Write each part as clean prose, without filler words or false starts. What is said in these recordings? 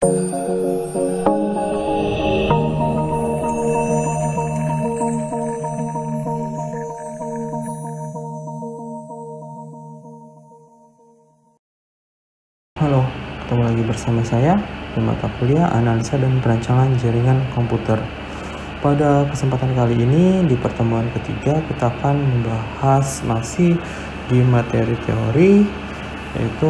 Halo, ketemu lagi bersama saya di mata kuliah Analisa dan Perancangan Jaringan Komputer. Pada kesempatan kali ini, di pertemuan ketiga, kita akan membahas masih di materi teori, yaitu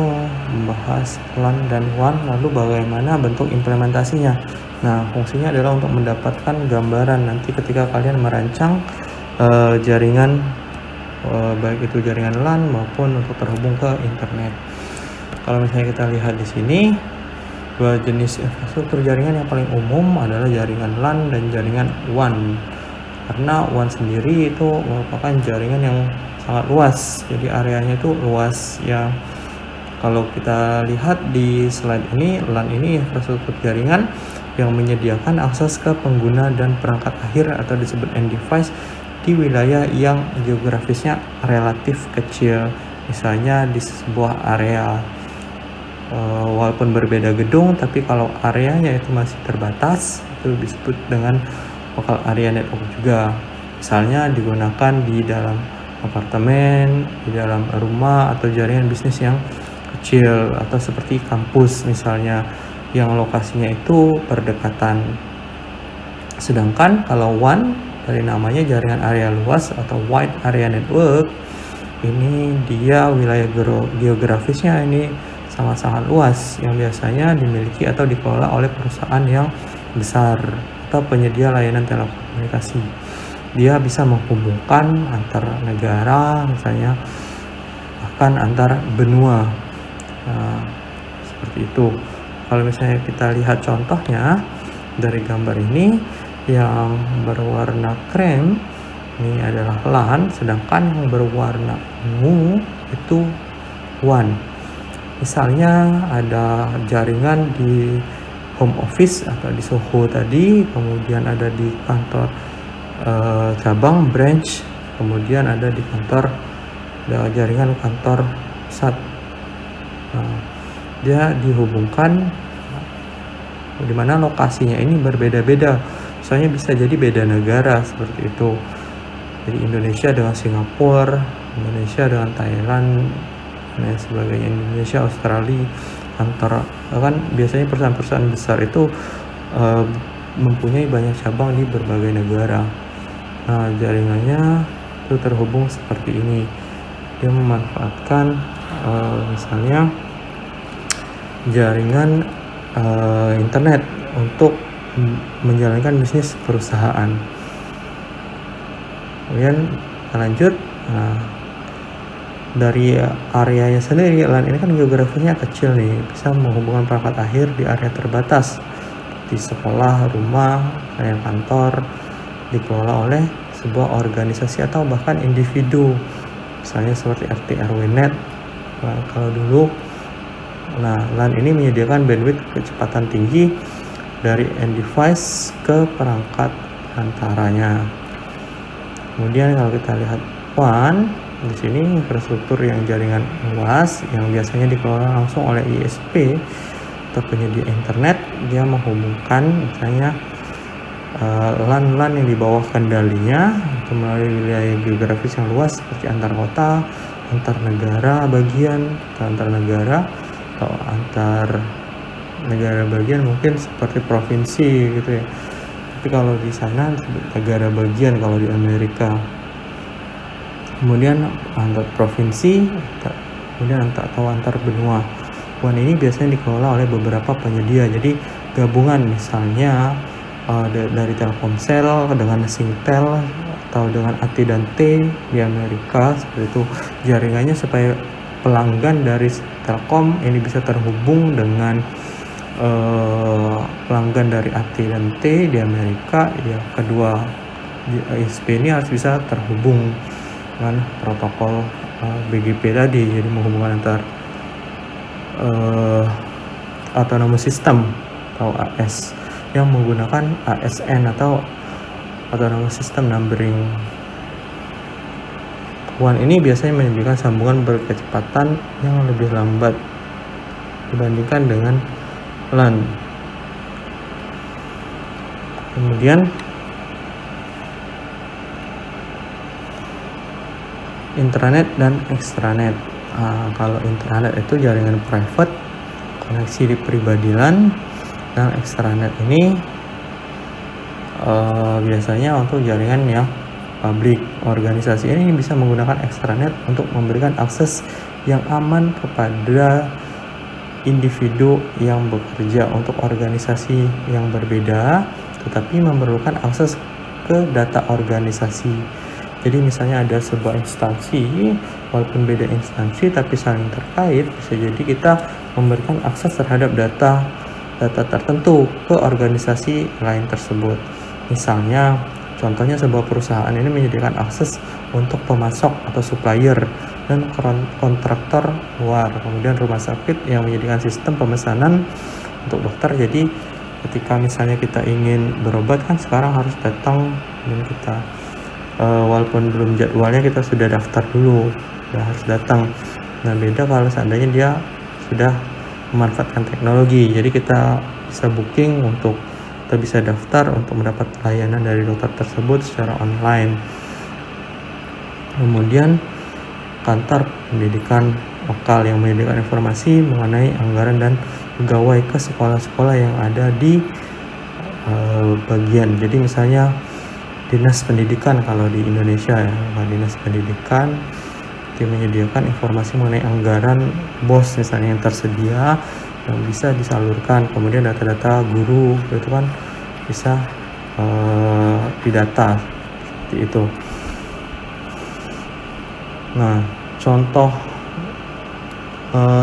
membahas LAN dan WAN, lalu bagaimana bentuk implementasinya. Nah, fungsinya adalah untuk mendapatkan gambaran nanti ketika kalian merancang jaringan, baik itu jaringan LAN maupun untuk terhubung ke internet. Kalau misalnya kita lihat di sini, dua jenis infrastruktur jaringan yang paling umum adalah jaringan LAN dan jaringan WAN. Karena WAN sendiri itu merupakan jaringan yang sangat luas, jadi areanya itu luas. Ya, kalau kita lihat di slide ini, LAN ini infrastruktur jaringan yang menyediakan akses ke pengguna dan perangkat akhir atau disebut end device di wilayah yang geografisnya relatif kecil, misalnya di sebuah area. Walaupun berbeda gedung, tapi kalau areanya itu masih terbatas, itu disebut dengan local area network juga. Misalnya digunakan di dalam apartemen, di dalam rumah, atau jaringan bisnis yang kecil, atau seperti kampus misalnya, yang lokasinya itu berdekatan. Sedangkan kalau WAN, dari namanya jaringan area luas atau wide area network, ini dia wilayah geografisnya ini sangat-sangat luas, yang biasanya dimiliki atau dikelola oleh perusahaan yang besar atau penyedia layanan telekomunikasi. Dia bisa menghubungkan antar negara, misalnya bahkan antar benua. Nah, seperti itu. Kalau misalnya kita lihat contohnya dari gambar ini, yang berwarna krem ini adalah LAN, sedangkan yang berwarna ungu itu WAN. Misalnya ada jaringan di home office atau di Soho tadi, kemudian ada di kantor cabang branch, kemudian ada di kantor, ada jaringan kantor pusat. Nah, dia dihubungkan di mana lokasinya ini berbeda-beda. Soalnya bisa jadi beda negara seperti itu. Jadi Indonesia dengan Singapura, Indonesia dengan Thailand, dan sebagainya, Indonesia, Australia, antara kan biasanya perusahaan-perusahaan besar itu mempunyai banyak cabang di berbagai negara. Nah, jaringannya itu terhubung seperti ini. Dia memanfaatkan misalnya jaringan internet untuk menjalankan bisnis perusahaan. Kemudian kita lanjut. Nah, dari areanya sendiri, LAN ini kan geografisnya kecil nih, bisa menghubungkan perangkat akhir di area terbatas di sekolah, rumah, kayak kantor, dikelola oleh sebuah organisasi atau bahkan individu, misalnya seperti RT RW net. Nah, kalau dulu, LAN ini menyediakan bandwidth kecepatan tinggi dari end device ke perangkat antaranya. Kemudian kalau kita lihat WAN, di sini infrastruktur yang jaringan luas yang biasanya dikelola langsung oleh ISP atau penyedia internet. Dia menghubungkan misalnya LAN-LAN yang di bawah kendalinya itu melalui wilayah geografis yang luas seperti antar kota, antar negara bagian, atau antar negara, atau antar negara bagian mungkin seperti provinsi gitu ya. Tapi kalau di sana negara bagian kalau di Amerika. Kemudian antar provinsi, kemudian antar benua. WAN ini biasanya dikelola oleh beberapa penyedia, jadi gabungan misalnya dari Telkomsel dengan Singtel atau dengan AT dan T di Amerika, seperti itu jaringannya, supaya pelanggan dari Telkom ini bisa terhubung dengan pelanggan dari AT dan T di Amerika. Ya, kedua ISP ini harus bisa terhubung dengan protokol BGP tadi, jadi menghubungkan antar autonomous system atau AS yang menggunakan ASN atau autonomous system numbering. WAN ini biasanya menyediakan sambungan berkecepatan yang lebih lambat dibandingkan dengan LAN. Kemudian intranet dan extranet. Kalau intranet itu jaringan private, koneksi di pribadi LAN, dan extranet ini biasanya untuk jaringan yang publik. Organisasi ini bisa menggunakan extranet untuk memberikan akses yang aman kepada individu yang bekerja untuk organisasi yang berbeda, tetapi memerlukan akses ke data organisasi. Jadi misalnya ada sebuah instansi, walaupun beda instansi tapi saling terkait, bisa jadi kita memberikan akses terhadap data tertentu ke organisasi lain tersebut. Misalnya, contohnya sebuah perusahaan ini menyediakan akses untuk pemasok atau supplier dan kontraktor luar. Kemudian rumah sakit yang menyediakan sistem pemesanan untuk dokter. Jadi ketika misalnya kita ingin berobat kan sekarang harus datang dan kita walaupun belum jadwalnya kita sudah daftar dulu, harus datang. Nah beda kalau seandainya dia sudah memanfaatkan teknologi, jadi kita bisa booking untuk kita bisa daftar untuk mendapat layanan dari dokter tersebut secara online. Kemudian kantor pendidikan lokal yang menyediakan informasi mengenai anggaran dan pegawai ke sekolah-sekolah yang ada di bagian. Jadi misalnya Dinas Pendidikan kalau di Indonesia ya, Dinas Pendidikan itu menyediakan informasi mengenai anggaran BOS misalnya yang tersedia yang bisa disalurkan, kemudian data-data guru itu kan bisa didata seperti itu. Nah, contoh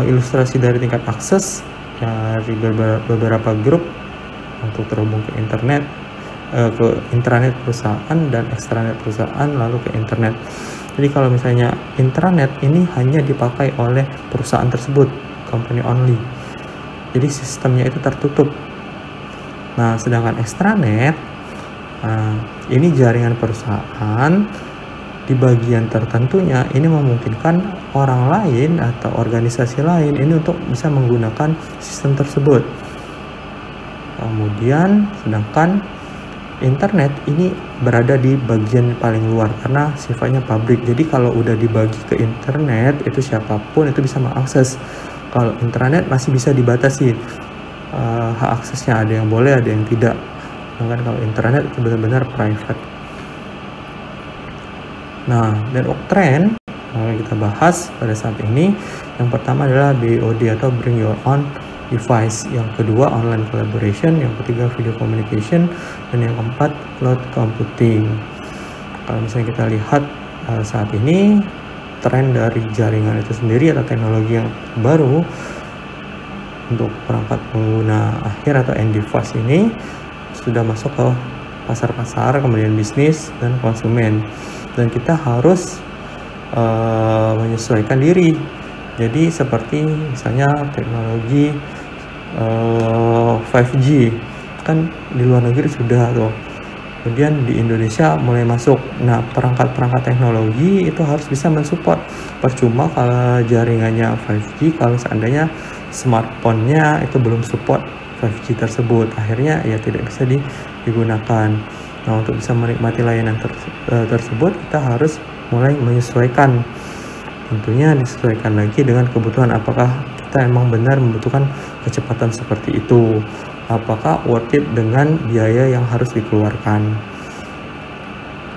ilustrasi dari tingkat akses dari beberapa grup untuk terhubung ke internet, ke intranet perusahaan dan extranet perusahaan, lalu ke internet. Jadi kalau misalnya intranet ini hanya dipakai oleh perusahaan tersebut, company only. Jadi sistemnya itu tertutup. Nah, sedangkan extranet ini jaringan perusahaan di bagian tertentunya ini memungkinkan orang lain atau organisasi lain ini untuk bisa menggunakan sistem tersebut. Kemudian sedangkan internet ini berada di bagian paling luar karena sifatnya publik. Jadi kalau udah dibagi ke internet itu siapapun itu bisa mengakses. Kalau intranet masih bisa dibatasi hak aksesnya, ada yang boleh ada yang tidak. Sedangkan kalau internet itu benar-benar private. Nah, dan Octren kita bahas pada saat ini. Yang pertama adalah BOD atau Bring Your Own Device, yang kedua online collaboration, yang ketiga video communication, dan yang keempat cloud computing. Kalau misalnya kita lihat saat ini tren dari jaringan itu sendiri atau teknologi yang baru untuk perangkat pengguna akhir atau end device ini sudah masuk ke pasar-pasar, kemudian bisnis dan konsumen, dan kita harus menyesuaikan diri. Jadi seperti misalnya teknologi 5G kan di luar negeri sudah tuh, kemudian di Indonesia mulai masuk. Nah, perangkat-perangkat teknologi itu harus bisa mensupport. Percuma kalau jaringannya 5G kalau seandainya smartphone-nya itu belum support 5G tersebut, akhirnya ya tidak bisa digunakan. Nah, untuk bisa menikmati layanan tersebut kita harus mulai menyesuaikan. Tentunya disesuaikan lagi dengan kebutuhan, apakah kita emang benar membutuhkan kecepatan seperti itu, apakah worth it dengan biaya yang harus dikeluarkan.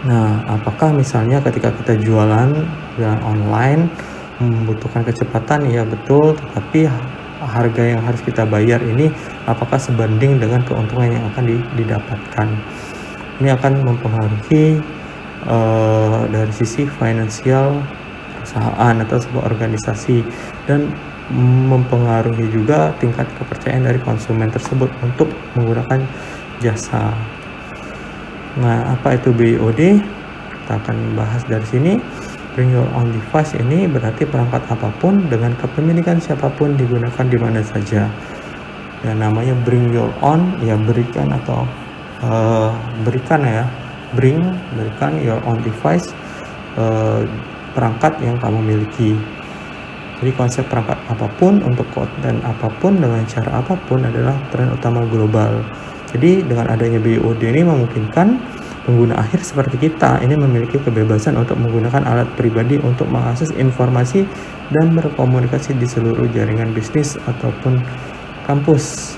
Nah, apakah misalnya ketika kita jualan online membutuhkan kecepatan, ya betul, tetapi harga yang harus kita bayar ini apakah sebanding dengan keuntungan yang akan didapatkan. Ini akan mempengaruhi dari sisi finansial perusahaan atau sebuah organisasi, dan mempengaruhi juga tingkat kepercayaan dari konsumen tersebut untuk menggunakan jasa. Nah, apa itu BOD? Kita akan bahas dari sini. Bring Your Own Device ini berarti perangkat apapun dengan kepemilikan siapapun digunakan di mana saja. Ya, namanya Bring Your Own, ya berikan atau berikan ya. Berikan your own device, perangkat yang kamu miliki. Jadi konsep perangkat apapun untuk konten apapun dengan cara apapun adalah tren utama global. Jadi dengan adanya BOD ini memungkinkan pengguna akhir seperti kita ini memiliki kebebasan untuk menggunakan alat pribadi untuk mengakses informasi dan berkomunikasi di seluruh jaringan bisnis ataupun kampus.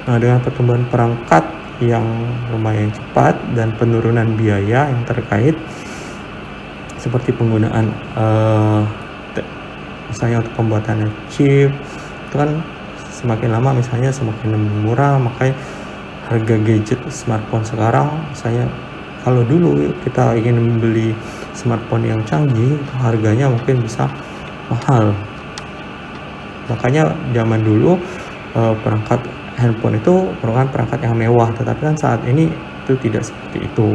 Nah, dengan pertumbuhan perangkat yang lumayan cepat dan penurunan biaya yang terkait seperti penggunaan misalnya untuk pembuatan chip itu kan semakin lama misalnya semakin murah, makanya harga gadget smartphone sekarang misalnya kalau dulu kita ingin membeli smartphone yang canggih harganya mungkin bisa mahal, makanya zaman dulu perangkat handphone itu merupakan perangkat yang mewah, tetapi kan saat ini itu tidak seperti itu.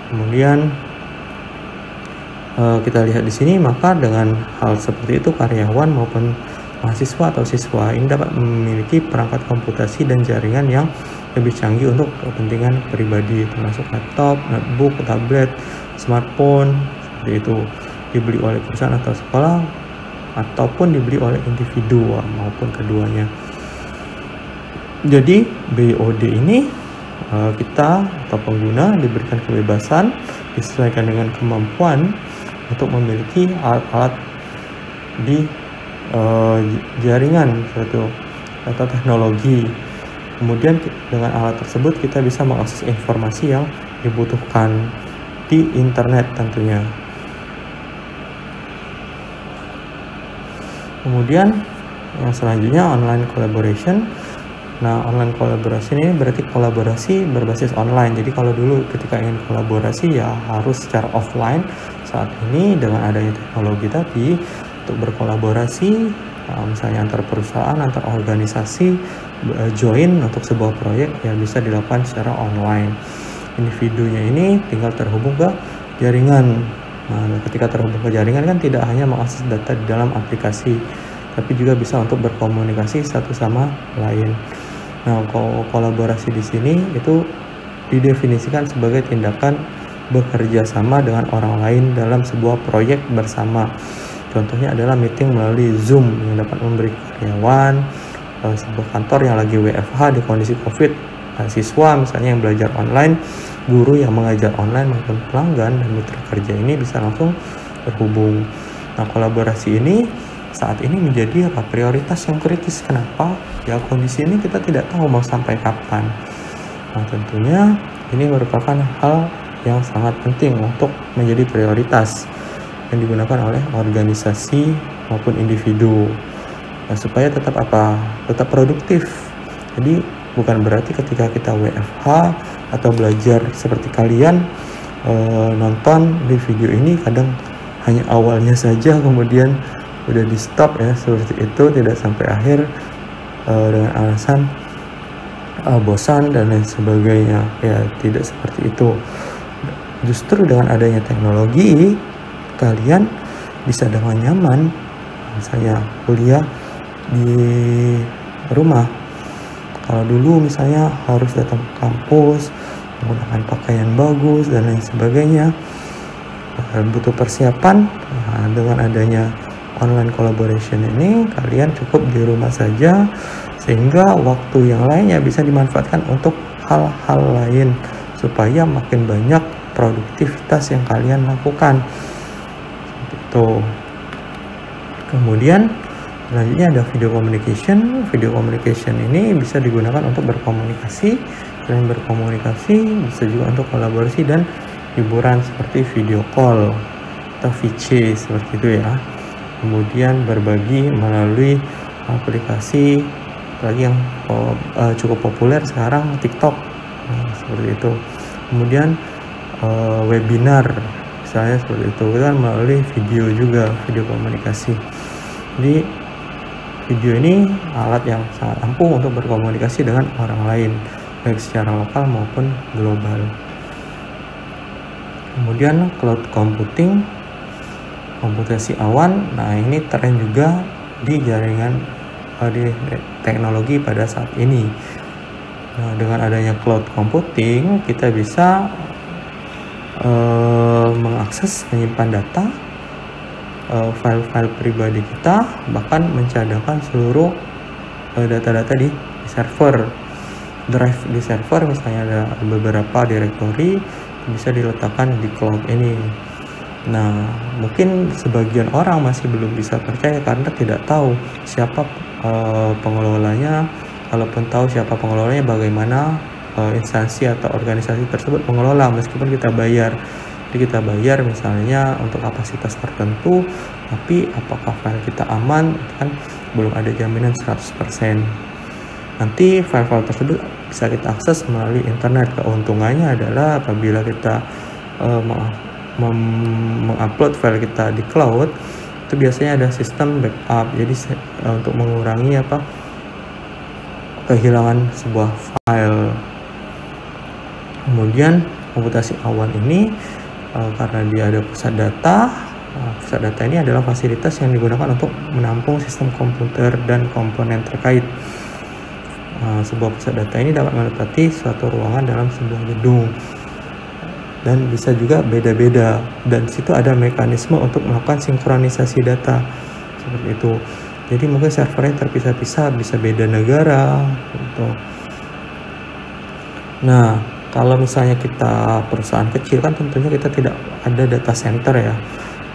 Kemudian kita lihat di sini, maka dengan hal seperti itu karyawan maupun mahasiswa atau siswa ini dapat memiliki perangkat komputasi dan jaringan yang lebih canggih untuk kepentingan pribadi, termasuk laptop, notebook, tablet, smartphone, seperti itu dibeli oleh perusahaan atau sekolah ataupun dibeli oleh individu maupun keduanya. Jadi BOD ini kita atau pengguna diberikan kebebasan disesuaikan dengan kemampuan untuk memiliki alat-alat di jaringan suatu atau teknologi. Kemudian dengan alat tersebut kita bisa mengakses informasi yang dibutuhkan di internet tentunya. Kemudian yang selanjutnya online collaboration. Nah, online kolaborasi ini berarti kolaborasi berbasis online. Jadi kalau dulu ketika ingin kolaborasi ya harus secara offline. Saat ini dengan adanya teknologi tadi untuk berkolaborasi misalnya antar perusahaan, antar organisasi join untuk sebuah proyek yang bisa dilakukan secara online. Individunya ini tinggal terhubung ke jaringan. Nah, ketika terhubung ke jaringan kan tidak hanya mengakses data di dalam aplikasi, tapi juga bisa untuk berkomunikasi satu sama lain. Nah, kolaborasi di sini itu didefinisikan sebagai tindakan bekerja sama dengan orang lain dalam sebuah proyek bersama. Contohnya adalah meeting melalui Zoom yang dapat memberi karyawan sebuah kantor yang lagi WFH di kondisi COVID, siswa misalnya yang belajar online, guru yang mengajar online maupun pelanggan dan mitra kerja ini bisa langsung terhubung. Nah, kolaborasi ini saat ini menjadi prioritas yang kritis. Kenapa? Ya kondisi ini kita tidak tahu mau sampai kapan. Nah, tentunya ini merupakan hal yang sangat penting untuk menjadi prioritas yang digunakan oleh organisasi maupun individu. Nah, supaya tetap tetap produktif. Jadi bukan berarti ketika kita WFH atau belajar seperti kalian nonton di video ini kadang hanya awalnya saja kemudian udah di stop ya, seperti itu, tidak sampai akhir dengan alasan bosan dan lain sebagainya. Ya tidak seperti itu. Justru dengan adanya teknologi kalian bisa dengan nyaman misalnya kuliah di rumah. Kalau dulu misalnya harus datang ke kampus menggunakan pakaian bagus dan lain sebagainya, butuh persiapan. Nah, dengan adanya online collaboration ini kalian cukup di rumah saja, sehingga waktu yang lainnya bisa dimanfaatkan untuk hal-hal lain supaya makin banyak produktivitas yang kalian lakukan. Seperti itu. Kemudian selanjutnya ada video communication. Video communication ini bisa digunakan untuk berkomunikasi. Selain berkomunikasi bisa juga untuk kolaborasi dan hiburan seperti video call atau VC seperti itu ya. Kemudian berbagi melalui aplikasi lagi yang cukup populer sekarang, TikTok. Nah, seperti itu. Kemudian webinar misalnya seperti itu kan melalui video juga, video komunikasi. Jadi video ini alat yang sangat ampuh untuk berkomunikasi dengan orang lain baik secara lokal maupun global. Kemudian cloud computing, komputasi awan. Nah, ini tren juga di jaringan di teknologi pada saat ini. Nah, dengan adanya cloud computing kita bisa mengakses, menyimpan data, file-file pribadi kita, bahkan mencadangkan seluruh data-data di server. drive di server, misalnya ada beberapa directory, bisa diletakkan di cloud ini. Nah, mungkin sebagian orang masih belum bisa percaya karena tidak tahu siapa pengelolanya. Kalaupun tahu siapa pengelolanya, bagaimana instansi atau organisasi tersebut mengelola meskipun kita bayar. Jadi kita bayar misalnya untuk kapasitas tertentu, tapi apakah file kita aman, kan belum ada jaminan 100%. Nanti file-file tersebut bisa kita akses melalui internet. Keuntungannya adalah apabila kita mengupload file kita di cloud, itu biasanya ada sistem backup. Jadi untuk mengurangi kehilangan sebuah file. Kemudian komputasi awan ini karena dia ada pusat data. Pusat data ini adalah fasilitas yang digunakan untuk menampung sistem komputer dan komponen terkait. Sebuah pusat data ini dapat menempati suatu ruangan dalam sebuah gedung dan bisa juga beda-beda, dan di situ ada mekanisme untuk melakukan sinkronisasi data seperti itu. Jadi mungkin servernya terpisah-pisah, bisa beda negara gitu. Nah, kalau misalnya kita perusahaan kecil kan tentunya kita tidak ada data center ya.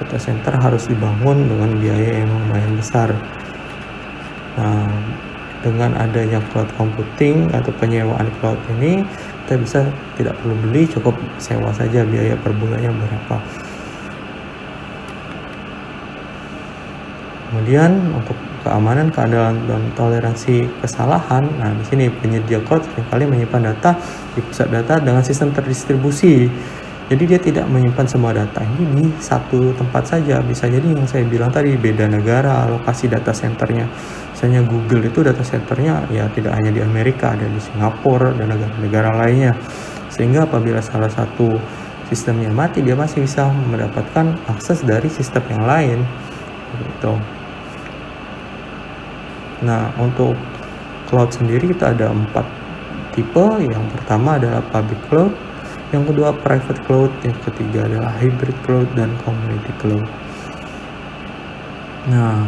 Data center harus dibangun dengan biaya yang lumayan besar. Nah, dengan adanya cloud computing atau penyewaan cloud ini, kita bisa tidak perlu beli, cukup sewa saja, biaya per bulannya berapa. Kemudian untuk keamanan, keandalan, dan toleransi kesalahan. Nah, di sini penyedia cloud seringkali menyimpan data di pusat data dengan sistem terdistribusi. Jadi dia tidak menyimpan semua data ini di satu tempat saja. Bisa jadi yang saya bilang tadi, beda negara, lokasi data centernya. Misalnya Google itu data centernya ya tidak hanya di Amerika, ada di Singapura dan negara-negara lainnya. Sehingga apabila salah satu sistemnya mati, dia masih bisa mendapatkan akses dari sistem yang lain. Gitu. Nah, untuk cloud sendiri kita ada 4 tipe. Yang pertama adalah public cloud, yang kedua private cloud, yang ketiga adalah hybrid cloud, dan community cloud. Nah,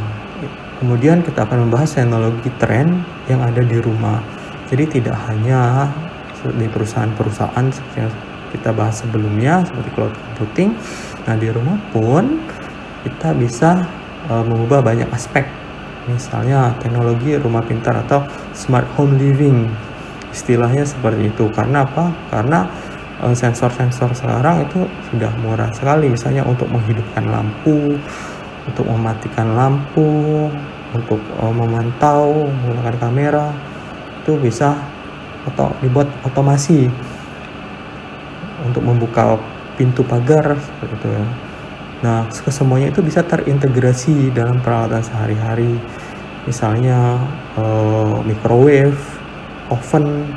kemudian kita akan membahas teknologi tren yang ada di rumah. Jadi tidak hanya di perusahaan-perusahaan seperti yang kita bahas sebelumnya, seperti cloud computing. Nah, di rumah pun kita bisa mengubah banyak aspek. Misalnya teknologi rumah pintar atau smart home living, istilahnya seperti itu. Karena apa? Karena sensor-sensor sekarang itu sudah murah sekali. Misalnya untuk menghidupkan lampu, untuk mematikan lampu, untuk memantau menggunakan kamera, itu bisa atau dibuat otomasi. Untuk membuka pintu pagar seperti itu ya. Nah, kesemuanya itu bisa terintegrasi dalam peralatan sehari-hari. Misalnya microwave, oven,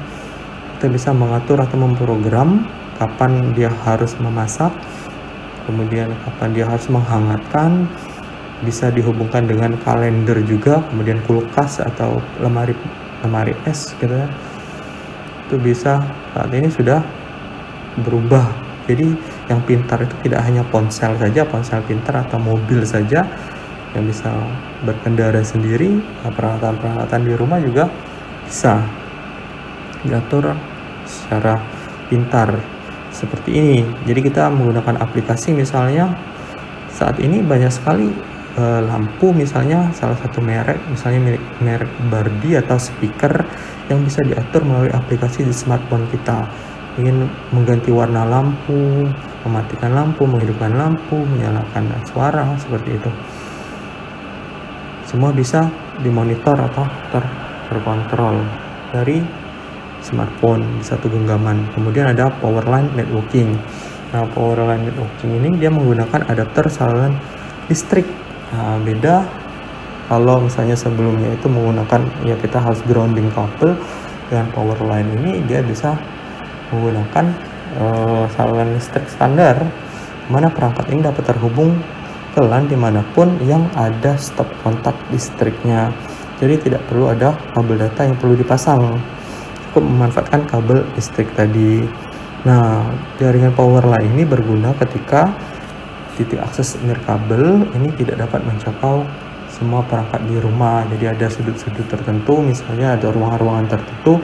kita bisa mengatur atau memprogram kapan dia harus memasak, kemudian kapan dia harus menghangatkan. Bisa dihubungkan dengan kalender juga, kemudian kulkas atau lemari es gitu ya. Itu bisa, saat ini sudah berubah. Jadi yang pintar itu tidak hanya ponsel saja, ponsel pintar atau mobil saja yang bisa berkendara sendiri. Peralatan-peralatan di rumah juga bisa diatur secara pintar seperti ini. Jadi kita menggunakan aplikasi, misalnya saat ini banyak sekali lampu, misalnya salah satu merek, misalnya merek Barbie atau speaker yang bisa diatur melalui aplikasi di smartphone kita. Ingin mengganti warna lampu, mematikan lampu, menghidupkan lampu, menyalakan suara, seperti itu. Semua bisa dimonitor atau terkontrol dari smartphone di satu genggaman. Kemudian ada powerline networking. Nah, powerline networking ini dia menggunakan adapter saluran listrik. Nah, beda kalau misalnya sebelumnya itu menggunakan, ya kita harus grounding kabel. Dengan powerline ini dia bisa menggunakan saluran listrik standar, mana perangkat ini dapat terhubung ke LAN dimanapun yang ada stop kontak listriknya. Jadi tidak perlu ada kabel data yang perlu dipasang, cukup memanfaatkan kabel listrik tadi. Nah, jaringan powerline ini berguna ketika titik akses nirkabel ini tidak dapat mencapai semua perangkat di rumah. Jadi ada sudut-sudut tertentu, misalnya ada ruangan-ruangan tertentu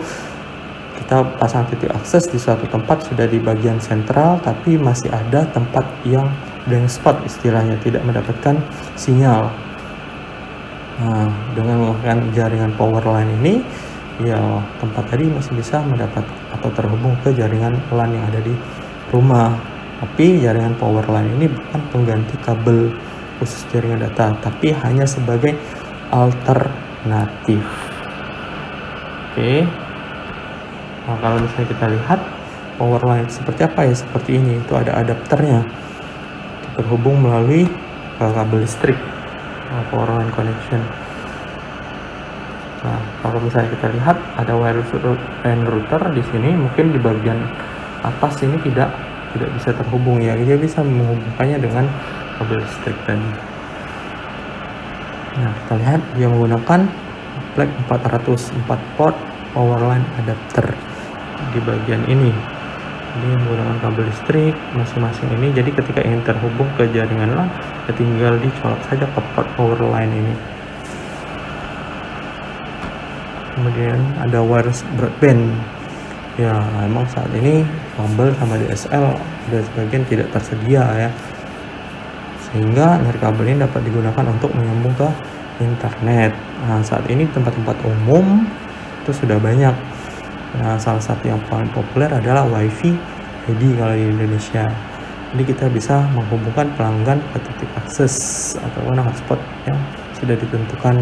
kita pasang titik akses di suatu tempat sudah di bagian sentral, tapi masih ada tempat yang blank spot istilahnya, tidak mendapatkan sinyal. Nah, dengan menggunakan jaringan power line ini, ya tempat tadi masih bisa mendapat atau terhubung ke jaringan LAN yang ada di rumah. Tapi jaringan power line ini bukan pengganti kabel khusus jaringan data, tapi hanya sebagai alternatif. Oke. Nah, kalau misalnya kita lihat power line seperti apa ya, seperti ini. Itu ada adapternya, terhubung melalui kabel listrik, power line connection. Nah, kalau misalnya kita lihat ada wireless LAN router di sini, mungkin di bagian atas ini tidak bisa terhubung ya, dia bisa menghubungkannya dengan kabel listrik tadi. Nah, kita lihat dia menggunakan black 404 port power line adapter di bagian ini. Ini menggunakan kabel listrik masing-masing ini, jadi ketika ingin terhubung ke jaringan LAN, tinggal dicolok saja ke port power line ini. Kemudian ada wireless broadband. Ya, memang saat ini kabel sama DSL ada sebagian tidak tersedia ya, sehingga nirkabel ini dapat digunakan untuk menyambung ke internet. Nah, saat ini tempat-tempat umum itu sudah banyak. Nah, salah satu yang paling populer adalah WiFi ready kalau di Indonesia. Jadi kita bisa menghubungkan pelanggan ke titik akses atau hotspot yang sudah ditentukan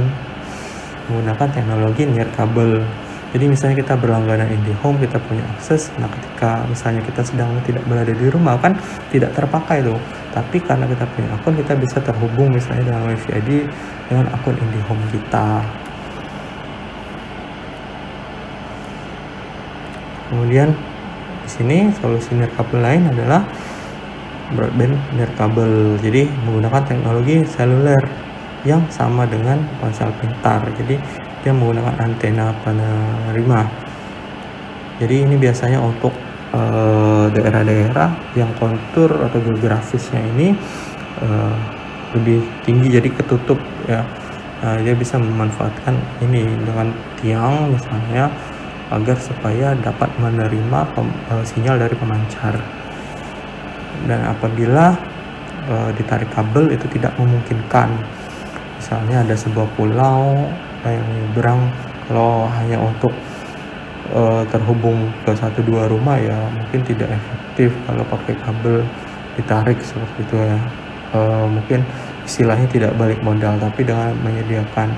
menggunakan teknologi nirkabel. Jadi misalnya kita berlangganan IndiHome, kita punya akses. Nah, ketika misalnya kita sedang tidak berada di rumah kan tidak terpakai tuh. Tapi karena kita punya akun, kita bisa terhubung misalnya dengan WiFi ID dengan akun IndiHome kita. Kemudian di sini solusi nirkabel lain adalah broadband nirkabel. Jadi menggunakan teknologi seluler yang sama dengan ponsel pintar. Jadi dia menggunakan antena penerima. Jadi ini biasanya untuk daerah-daerah yang kontur atau geografisnya ini lebih tinggi, jadi ketutup ya. Dia bisa memanfaatkan ini dengan tiang misalnya agar supaya dapat menerima sinyal dari pemancar. Dan apabila ditarik kabel itu tidak memungkinkan, misalnya ada sebuah pulau yang nyebrang, kalau hanya untuk terhubung ke 1-2 rumah ya mungkin tidak efektif kalau pakai kabel ditarik seperti itu ya. Mungkin istilahnya tidak balik modal, tapi dengan menyediakan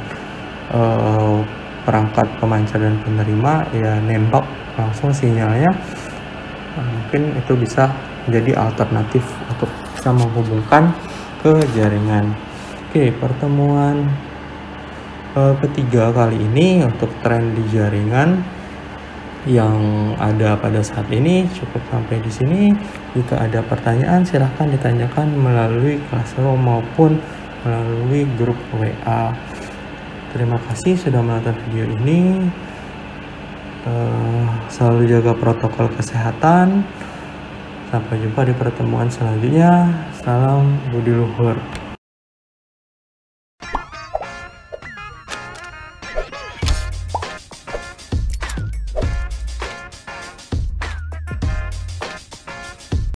perangkat pemancar dan penerima ya nembak langsung sinyalnya, mungkin itu bisa menjadi alternatif untuk bisa menghubungkan ke jaringan. Oke, pertemuan ketiga kali ini untuk tren di jaringan yang ada pada saat ini cukup sampai di sini. Jika ada pertanyaan silahkan ditanyakan melalui Classroom maupun melalui grup WA. Terima kasih sudah menonton video ini. Selalu jaga protokol kesehatan. Sampai jumpa di pertemuan selanjutnya. Salam budi luhur.